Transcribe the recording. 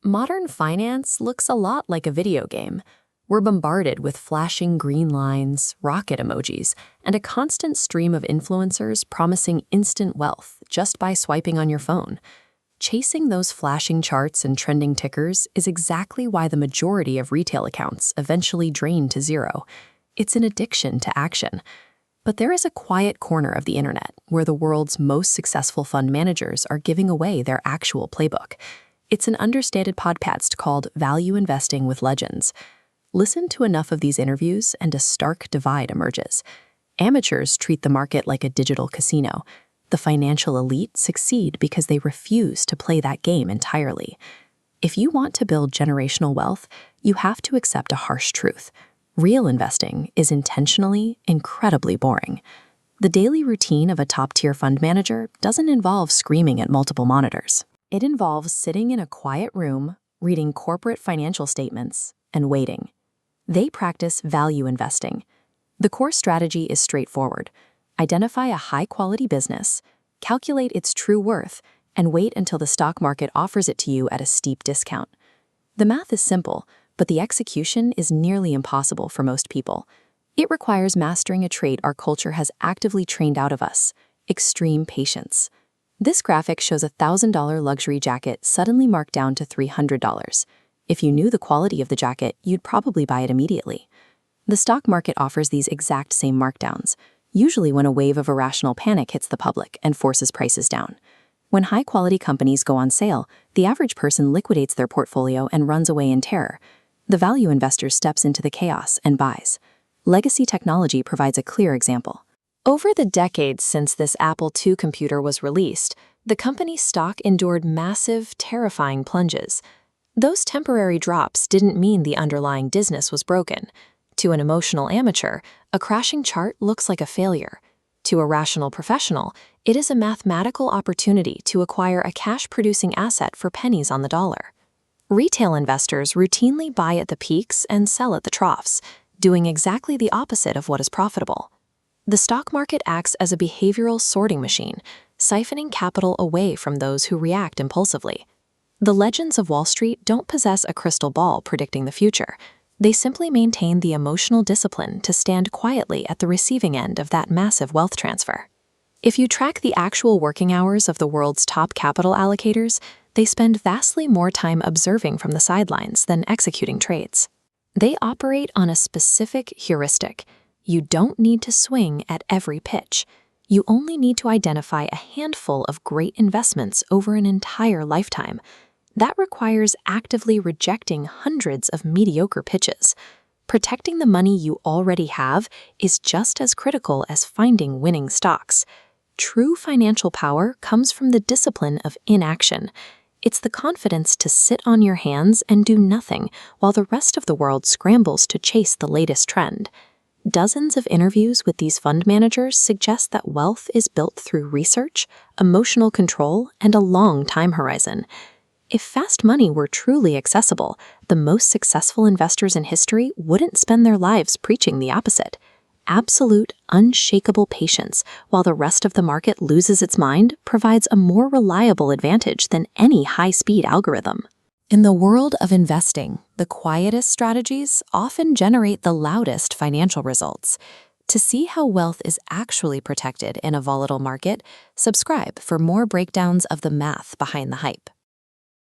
Modern finance looks a lot like a video game. We're bombarded with flashing green lines, rocket emojis, and a constant stream of influencers promising instant wealth just by swiping on your phone. Chasing those flashing charts and trending tickers is exactly why the majority of retail accounts eventually drain to zero. It's an addiction to action. But there is a quiet corner of the internet where the world's most successful fund managers are giving away their actual playbook. It's an understated podcast called Value Investing with Legends. Listen to enough of these interviews and a stark divide emerges. Amateurs treat the market like a digital casino. The financial elite succeed because they refuse to play that game entirely. If you want to build generational wealth, you have to accept a harsh truth. Real investing is intentionally incredibly boring. The daily routine of a top-tier fund manager doesn't involve screaming at multiple monitors. It involves sitting in a quiet room, reading corporate financial statements, and waiting. They practice value investing. The core strategy is straightforward. Identify a high-quality business, calculate its true worth, and wait until the stock market offers it to you at a steep discount. The math is simple, but the execution is nearly impossible for most people. It requires mastering a trait our culture has actively trained out of us: extreme patience. This graphic shows a $1,000 luxury jacket suddenly marked down to $300. If you knew the quality of the jacket, you'd probably buy it immediately. The stock market offers these exact same markdowns, usually when a wave of irrational panic hits the public and forces prices down. When high-quality companies go on sale, the average person liquidates their portfolio and runs away in terror. The value investor steps into the chaos and buys. Legacy technology provides a clear example. Over the decades since this Apple II computer was released, the company's stock endured massive, terrifying plunges. Those temporary drops didn't mean the underlying business was broken. To an emotional amateur, a crashing chart looks like a failure. To a rational professional, it is a mathematical opportunity to acquire a cash-producing asset for pennies on the dollar. Retail investors routinely buy at the peaks and sell at the troughs, doing exactly the opposite of what is profitable. The stock market acts as a behavioral sorting machine, siphoning capital away from those who react impulsively. The legends of Wall Street don't possess a crystal ball predicting the future. They simply maintain the emotional discipline to stand quietly at the receiving end of that massive wealth transfer. If you track the actual working hours of the world's top capital allocators, they spend vastly more time observing from the sidelines than executing trades. They operate on a specific heuristic. You don't need to swing at every pitch. You only need to identify a handful of great investments over an entire lifetime. That requires actively rejecting hundreds of mediocre pitches. Protecting the money you already have is just as critical as finding winning stocks. True financial power comes from the discipline of inaction. It's the confidence to sit on your hands and do nothing while the rest of the world scrambles to chase the latest trend. Dozens of interviews with these fund managers suggest that wealth is built through research, emotional control, and a long time horizon. If fast money were truly accessible, the most successful investors in history wouldn't spend their lives preaching the opposite. Absolute, unshakable patience while the rest of the market loses its mind provides a more reliable advantage than any high-speed algorithm. In the world of investing, the quietest strategies often generate the loudest financial results. To see how wealth is actually protected in a volatile market, subscribe for more breakdowns of the math behind the hype.